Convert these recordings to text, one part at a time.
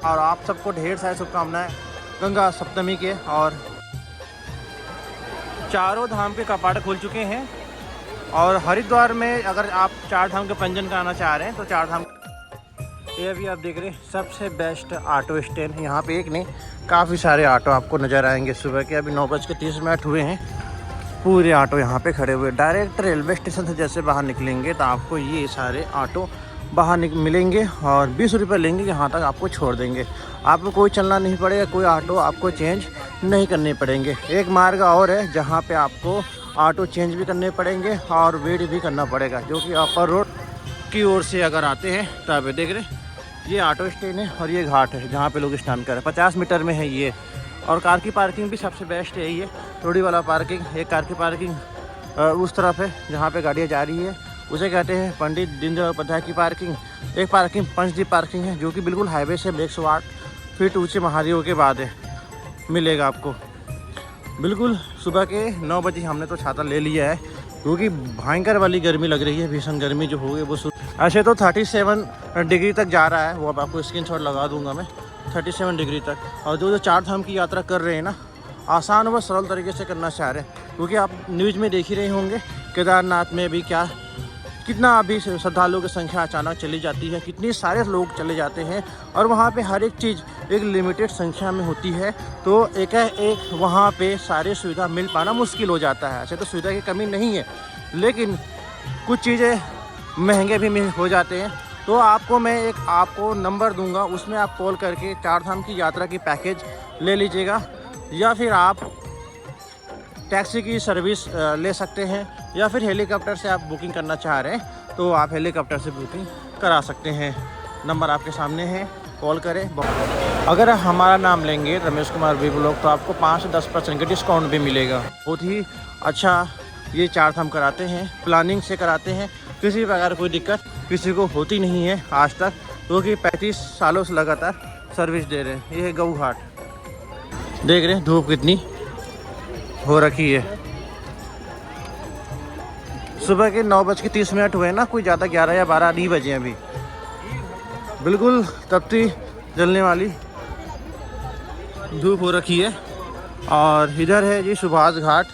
और आप सबको ढेर सारी शुभकामनाएं गंगा सप्तमी के। और चारों धाम के कपाट खुल चुके हैं और हरिद्वार में अगर आप चार धाम के पंजन कराना चाह रहे हैं तो चार धाम ये अभी आप देख रहे हैं सबसे बेस्ट ऑटो स्टैंड। यहाँ पे एक नहीं काफ़ी सारे ऑटो आपको नज़र आएंगे। सुबह के अभी 9:30 हुए हैं, पूरे ऑटो यहाँ पे खड़े हुए। डायरेक्ट रेलवे स्टेशन से जैसे बाहर निकलेंगे तो आपको ये सारे ऑटो बाहर मिलेंगे और 20 रुपये लेंगे, यहाँ तक आपको छोड़ देंगे। आपको कोई चलना नहीं पड़ेगा, कोई ऑटो आपको चेंज नहीं करने पड़ेंगे। एक मार्ग और है जहाँ पे आपको ऑटो चेंज भी करने पड़ेंगे और वेट भी करना पड़ेगा, जो कि अपर रोड की ओर से अगर आते हैं तब देख रहे ये ऑटो स्टैंड है और ये घाट है जहाँ पे लोग स्नान कर रहे हैं। 50 मीटर में है ये। और कार की पार्किंग भी सबसे बेस्ट है ये रोडी वाला पार्किंग। एक कार की पार्किंग उस तरफ है जहाँ पे गाड़ियाँ जा रही है, उसे कहते हैं पंडित दीनदयाल उपाध्याय की पार्किंग। एक पार्किंग पंचदीप पार्किंग है जो कि बिल्कुल हाईवे से 108 फीट ऊँचे महादेव के बाद है, मिलेगा आपको। बिल्कुल सुबह के 9 बजे हमने तो छाता ले लिया है क्योंकि भयंकर वाली गर्मी लग रही है। भीषण गर्मी जो होगी वो ऐसे तो 37 डिग्री तक जा रहा है, वो अब आपको स्क्रीनशॉट लगा दूंगा मैं, 37 डिग्री तक। और जो चार धाम की यात्रा कर रहे हैं ना, आसान व सरल तरीके से करना चाह रहे हैं, क्योंकि आप न्यूज़ में देख ही रहे होंगे केदारनाथ में भी कितना अभी श्रद्धालुओं की संख्या अचानक चली जाती है, कितने सारे लोग चले जाते हैं और वहाँ पे हर एक चीज़ एक लिमिटेड संख्या में होती है, तो एक वहाँ पे सारी सुविधा मिल पाना मुश्किल हो जाता है। ऐसे तो सुविधा की कमी नहीं है, लेकिन कुछ चीज़ें महंगे भी हो जाते हैं। तो आपको मैं आपको नंबर दूंगा, उसमें आप कॉल करके चार धाम की यात्रा की पैकेज ले लीजिएगा, या फिर आप टैक्सी की सर्विस ले सकते हैं, या फिर हेलीकॉप्टर से आप बुकिंग करना चाह रहे हैं तो आप हेलीकॉप्टर से बुकिंग करा सकते हैं। नंबर आपके सामने है, कॉल करें। अगर हमारा नाम लेंगे रमेश कुमार वी ब्लॉग तो आपको 5 से 10% का डिस्काउंट भी मिलेगा। बहुत ही अच्छा ये चार धाम कराते हैं, प्लानिंग से कराते हैं, किसी प्रकार कोई दिक्कत किसी को होती नहीं है आज तक, क्योंकि 35 सालों से लगातार सर्विस दे रहे हैं। ये है गऊ घाट, देख रहे हैं धूप कितनी हो रखी है। सुबह के 9:30 हुए ना, कोई ज़्यादा 11 या 12 नहीं बजे अभी। बिल्कुल तपती जलने वाली धूप हो रखी है। और इधर है जी सुभाष घाट,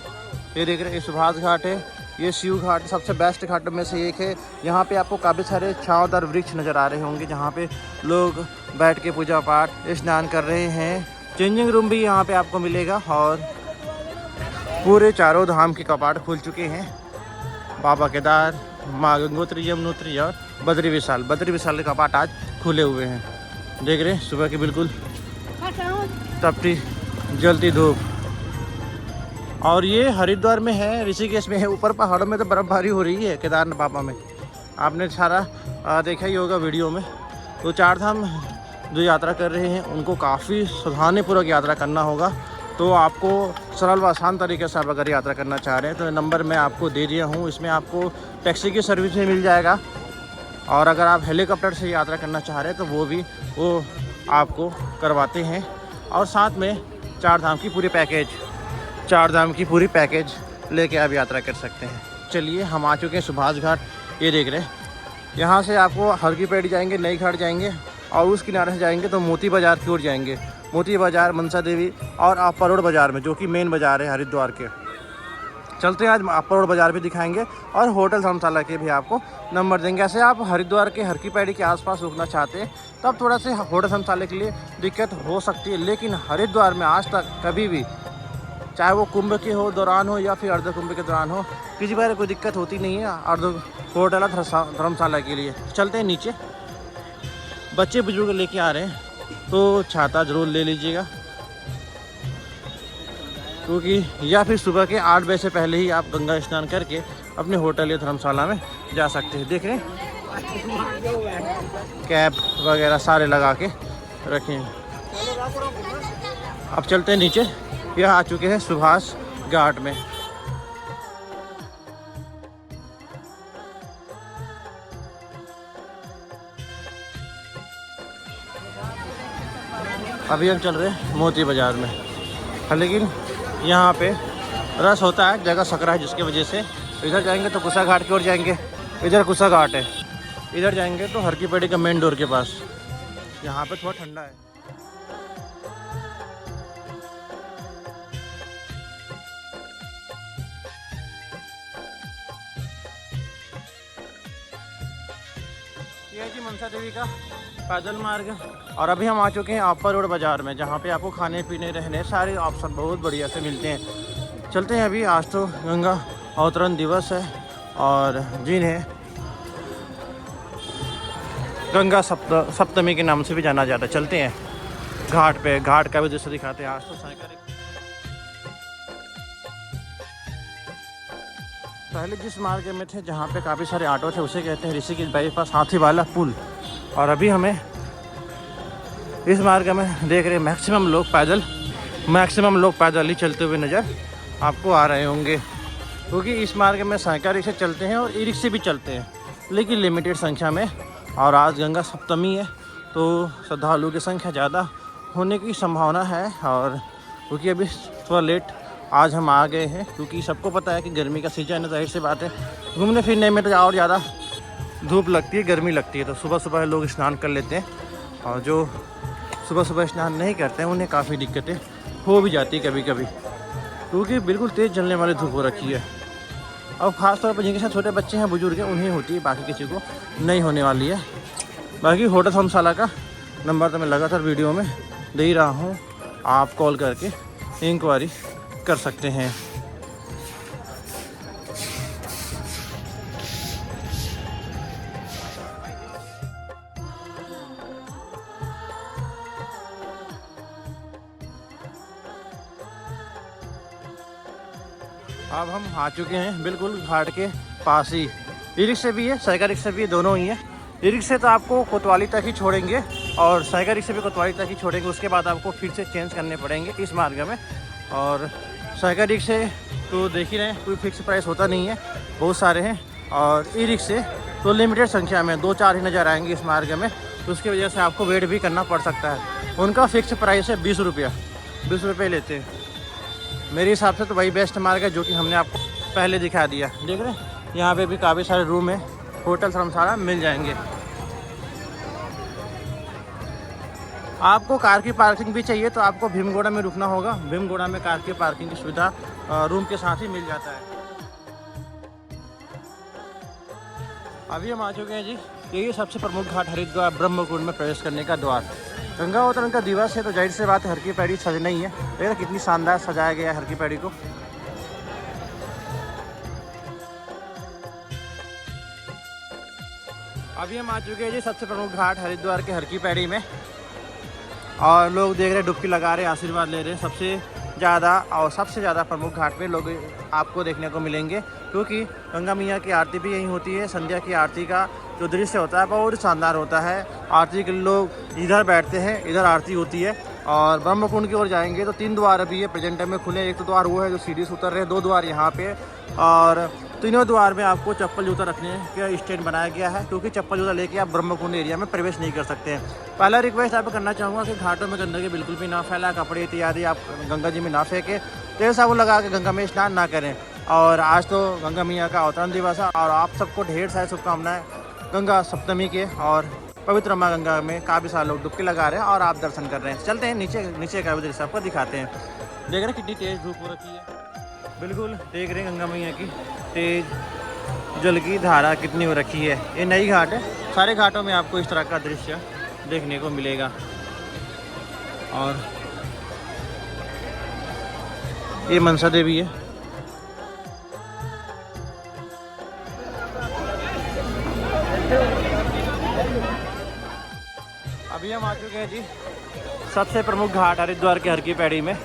ये देख रहे हैं सुभाष घाट है। ये शिव घाट सबसे बेस्ट घाटों में से एक है। यहाँ पे आपको काफ़ी सारे छांवदार वृक्ष नज़र आ रहे होंगे जहाँ पे लोग बैठ के पूजा पाठ स्नान कर रहे हैं। चेंजिंग रूम भी यहाँ पे आपको मिलेगा और पूरे चारों धाम के कपाट खुल चुके हैं। बाबा केदार, माँ गंगोत्री, यमुनोत्री और बद्री विशाल के कपाट आज खुले हुए हैं। देख रहे हैं सुबह की बिल्कुल तपती जलती धूप। और ये हरिद्वार में है, ऋषिकेश में है, ऊपर पहाड़ों में तो बर्फबारी हो रही है केदारनाथ बाबा में, आपने सारा देखा ही होगा वीडियो में। तो चार धाम जो यात्रा कर रहे हैं उनको काफ़ी सावधानीपूर्वक यात्रा करना होगा। तो आपको सरल व आसान तरीके से आप अगर यात्रा करना चाह रहे हैं तो नंबर मैं आपको दे दिया हूँ, इसमें आपको टैक्सी की सर्विस भी मिल जाएगा। और अगर आप हेलीकॉप्टर से यात्रा करना चाह रहे हैं तो वो आपको करवाते हैं। और साथ में चार धाम की पूरी पैकेज लेके आप यात्रा कर सकते हैं। चलिए हम आ चुके हैं सुभाष घाट, ये देख रहे हैं। यहाँ से आपको हर की पेड़ी जाएंगे, नई घाट जाएंगे और उस किनारे से जाएंगे तो मोती बाज़ार की ओर जाएंगे। मोती बाज़ार, मनसा देवी और अपर रोड बाज़ार में, जो कि मेन बाज़ार है हरिद्वार के। चलते हैं आज अपर रोड बाज़ार भी दिखाएंगे और होटल धर्मशाला के भी आपको नंबर देंगे। ऐसे आप हरिद्वार के हर की पैड़ी के आसपास रुकना चाहते हैं तब थोड़ा सा होटल धर्मशाला के लिए दिक्कत हो सकती है, लेकिन हरिद्वार में आज तक कभी भी, चाहे वो कुंभ के दौरान हो या फिर अर्ध कुंभ के दौरान हो, किसी बार कोई दिक्कत होती नहीं है अर्ध होटल धर्मशाला के लिए। चलते हैं नीचे। बच्चे बुजुर्ग लेके आ रहे हैं तो छाता ज़रूर ले लीजिएगा, क्योंकि या फिर सुबह के 8 बजे से पहले ही आप गंगा स्नान करके अपने होटल या धर्मशाला में जा सकते हैं। देख रहे हैं कैप वगैरह सारे लगा के रखे हैं। अब चलते हैं नीचे। यह आ चुके हैं सुभाष घाट में। अभी हम चल रहे हैं मोती बाज़ार में, लेकिन यहाँ पे रस होता है, जगह सकरा है, जिसकी वजह से इधर जाएंगे तो कुसा घाट की ओर जाएंगे। इधर कुसा घाट है, इधर जाएंगे तो हर की पेड़ी का मेन डोर के पास। यहाँ पे थोड़ा ठंडा है। ये जी मनसा देवी का पैदल मार्ग। और अभी हम आ चुके हैं अपर रोड बाज़ार में, जहाँ पे आपको खाने पीने रहने सारे ऑप्शन बहुत बढ़िया से मिलते हैं। चलते हैं अभी। आज तो गंगा अवतरण दिवस है और जिन्हें गंगा सप्तमी के नाम से भी जाना जाता है। चलते हैं घाट पे, घाट का भी दृश्य दिखाते हैं। आज तो साइकिल पहले जिस मार्ग में थे जहाँ पे काफ़ी सारे ऑटो थे उसे कहते हैं ऋषिकेश बाईपास हाथी वाला पुल। और अभी हमें इस मार्ग में देख रहे मैक्सिमम लोग पैदल ही चलते हुए नज़र आपको आ रहे होंगे, क्योंकि इस मार्ग में साइकिल रिक्शे चलते हैं और ई रिक्शे भी चलते हैं, लेकिन लिमिटेड संख्या में। और आज गंगा सप्तमी है तो श्रद्धालुओं की संख्या ज़्यादा होने की संभावना है। और क्योंकि अभी थोड़ा लेट आज हम आ गए हैं, क्योंकि सबको पता है कि गर्मी का सीजन है, जाहिर सी बात है घूमने फिरने में तो और ज़्यादा धूप लगती है, गर्मी लगती है। तो सुबह सुबह लोग स्नान कर लेते हैं, और जो सुबह सुबह स्नान नहीं करते हैं उन्हें काफ़ी दिक्कतें हो भी जाती है कभी कभी, क्योंकि बिल्कुल तेज़ जलने वाली धूप हो रखी है। अब ख़ास तौर पर जिनके साथ छोटे बच्चे हैं, बुजुर्ग हैं, उन्हें होती है, बाकी किसी को नहीं होने वाली है। बाकी होटल धर्मशाला का नंबर तो मैं लगातार वीडियो में दे ही रहा हूँ, आप कॉल करके इंक्वायरी कर सकते हैं। अब हम आ चुके हैं बिल्कुल घाट के पास ही। ई रिक्शे भी है, साइकिल रिक्शे भी है, दोनों ही है। ई रिक्शे तो आपको कोतवाली तक ही छोड़ेंगे और साइकिल रिक्शे भी कोतवाली तक ही छोड़ेंगे, उसके बाद आपको फिर से चेंज करने पड़ेंगे इस मार्ग में। और साइकिल रिक्शे तो देख ही रहे हैं, कोई फिक्स प्राइस होता नहीं है, बहुत सारे हैं। और ई रिक्शे तो लिमिटेड संख्या में 2-4 ही नज़र आएंगे इस मार्ग में, तो उसकी वजह से आपको वेट भी करना पड़ सकता है। उनका फिक्स प्राइस है 20 रुपये लेते हैं। मेरे हिसाब से तो वही बेस्ट मार्ग है जो कि हमने आपको पहले दिखा दिया। देख रहे हैं यहाँ पे भी काफ़ी सारे रूम है, होटल धर्मशाला मिल जाएंगे। आपको कार की पार्किंग भी चाहिए तो आपको भीमगोड़ा में रुकना होगा। भीमगोड़ा में कार की पार्किंग की सुविधा रूम के साथ ही मिल जाता है। अभी हम आ चुके हैं जी, यही सबसे प्रमुख घाट हरिद्वार ब्रह्मकुंड में प्रवेश करने का द्वार। गंगा अवतरण का दिवस है तो जाहिर से बात है हर की पैड़ी सजना ही है। देखिए कितनी शानदार सजाया गया है हर की पैड़ी को। अभी हम आ चुके हैं जी सबसे प्रमुख घाट हरिद्वार के हर की पैड़ी में, और लोग देख रहे हैं डुबकी लगा रहे हैं, आशीर्वाद ले रहे हैं। सबसे ज़्यादा प्रमुख घाट पे लोग आपको देखने को मिलेंगे, क्योंकि गंगा मैया की आरती भी यहीं होती है। संध्या की आरती का जो दृश्य होता है बहुत शानदार होता है। आरती के लोग इधर बैठते हैं, इधर आरती होती है। और ब्रह्मकुंड की ओर जाएंगे तो 3 द्वार अभी ये प्रेजेंट टाइम में खुले। एक तो द्वार वो है जो सीढ़ी से उतर रहे हैं, 2 द्वार यहाँ पे, और तीनों द्वार में आपको चप्पल जूता रखने का स्टैंड बनाया गया है, क्योंकि चप्पल जूता लेके आप ब्रह्मकुंड एरिया में प्रवेश नहीं कर सकते हैं। पहला रिक्वेस्ट आपको करना चाहूँगा कि घाटों में गंदगी बिल्कुल भी ना फैला, कपड़े इत्यादि आप गंगा जी में ना फेंकें, तेल साबुन लगा के गंगा में स्नान ना करें। और आज तो गंगा मैया का अवतरण दिवस है और आप सबको ढेर सारी शुभकामनाएँ गंगा सप्तमी के। और पवित्र माँ गंगा में काफ़ी सारे लोग डुबकी लगा रहे हैं और आप दर्शन कर रहे हैं। चलते हैं नीचे का भी दृश्य आपको दिखाते हैं। देख रहे हैं कितनी तेज़ धूप हो रखी है, बिल्कुल देख रहे हैं गंगा मैया की तेज जल की धारा कितनी हो रखी है। ये नई घाट है, सारे घाटों में आपको इस तरह का दृश्य देखने को मिलेगा। और ये मनसा देवी है। अभी हम आ चुके हैं जी सबसे प्रमुख घाट हरिद्वार के हर की पैड़ी में।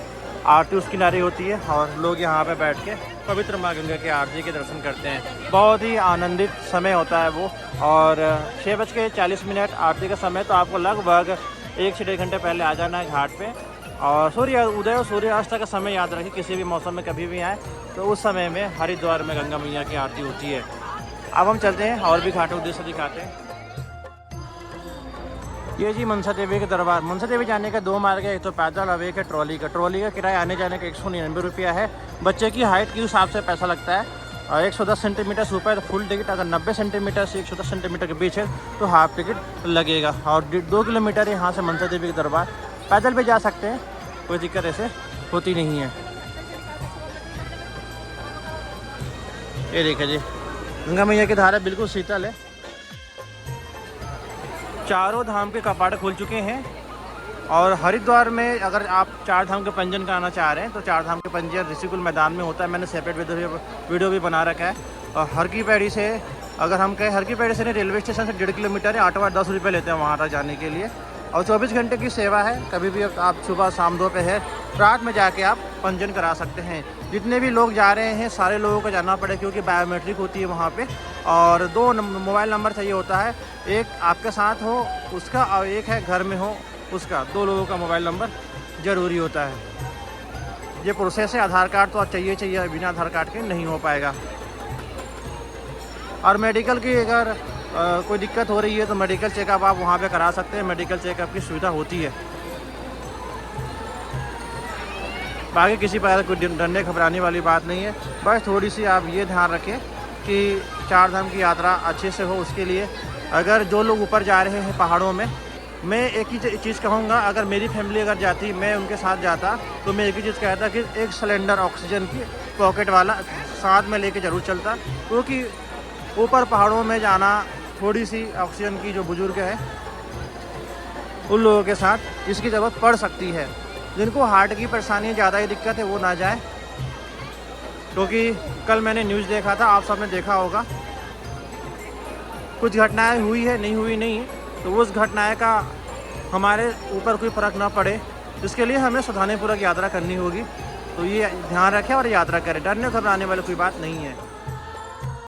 आरती उस किनारे होती है और लोग यहाँ पे बैठ के पवित्र माँ गंगा के आरती के दर्शन करते हैं। बहुत ही आनंदित समय होता है वो। और 6:40 आरती का समय, तो आपको लगभग 1 से 1.5 घंटे पहले आ जाना है घाट पे। और सूर्य उदय और सूर्यास्त का समय याद रखें, किसी भी मौसम में कभी भी आए तो उस समय में हरिद्वार में गंगा मैया की आरती होती है। अब हम चलते हैं और भी घाटों उद्देश्य दिखाते हैं। ये जी मनसा देवी के दरबार। मनसा देवी जाने का 2 मार्ग है, एक तो पैदल और एक है ट्रॉली का। ट्रॉली का किराया आने जाने का 199 रुपया है। बच्चे की हाइट के हिसाब से पैसा लगता है। और 110 सेंटीमीटर से ऊपर तो फुल टिकट, अगर 90 सेंटीमीटर से 110 सेंटीमीटर के बीच है तो हाफ टिकट लगेगा। और 2 किलोमीटर यहाँ से मनसा देवी के दरबार। पैदल भी जा सकते हैं, कोई दिक्कत ऐसे होती नहीं है। ये देखिए जी गंगा मैया की धारा बिल्कुल शीतल है। चारों धाम के कपाट खुल चुके हैं और हरिद्वार में अगर आप चार धाम के पंजीयन कराना चाह रहे हैं तो चार धाम के पंजीयन ऋषिकुल मैदान में होता है। मैंने सेपरेट वीडियो भी बना रखा है। और हर की पैड़ी से अगर हम कहें, हर की पैड़ी से नहीं, रेलवे स्टेशन से 1.5 किलोमीटर है, ऑटो वाले 10 रुपये लेते हैं वहाँ तक जाने के लिए। और 24 घंटे की सेवा है, कभी भी आप सुबह शाम दोपहर रात में जाके आप पंजीयन करा सकते हैं। जितने भी लोग जा रहे हैं सारे लोगों को जाना पड़े क्योंकि बायोमेट्रिक होती है वहाँ पे। और 2 मोबाइल नंबर चाहिए होता है, एक आपके साथ हो उसका और एक है घर में हो उसका। 2 लोगों का मोबाइल नंबर ज़रूरी होता है। ये प्रोसेस है। आधार कार्ड तो चाहिए, बिना आधार कार्ड के नहीं हो पाएगा। और मेडिकल की अगर कोई दिक्कत हो रही है तो मेडिकल चेकअप आप वहाँ पे करा सकते हैं। मेडिकल चेकअप की सुविधा होती है। बाकी किसी प्रकार कोई डरने घबराने वाली बात नहीं है। बस थोड़ी सी आप ये ध्यान रखें कि चार धाम की यात्रा अच्छे से हो। उसके लिए अगर जो लोग ऊपर जा रहे हैं पहाड़ों में, मैं एक ही चीज़ कहूँगा, अगर मेरी फैमिली अगर जाती, मैं उनके साथ जाता तो मैं एक ही चीज़ कहता कि एक सिलेंडर ऑक्सीजन की पॉकेट वाला साथ में लेके ज़रूर चलता, क्योंकि ऊपर पहाड़ों में जाना थोड़ी सी ऑक्सीजन की जो बुजुर्ग है उन लोगों के साथ इसकी ज़रूरत पड़ सकती है। जिनको हार्ट की परेशानी ज़्यादा ही दिक्कत है वो ना जाए, क्योंकि कल मैंने न्यूज़ देखा था, आप सब ने देखा होगा, कुछ घटनाएं हुई है, नहीं हुई नहीं, तो उस घटनाएं का हमारे ऊपर कोई फ़र्क ना पड़े, इसके लिए हमें सावधानीपूर्वक यात्रा करनी होगी। तो ये ध्यान रखें और यात्रा करें। डरने घबराने वाली कोई बात नहीं है।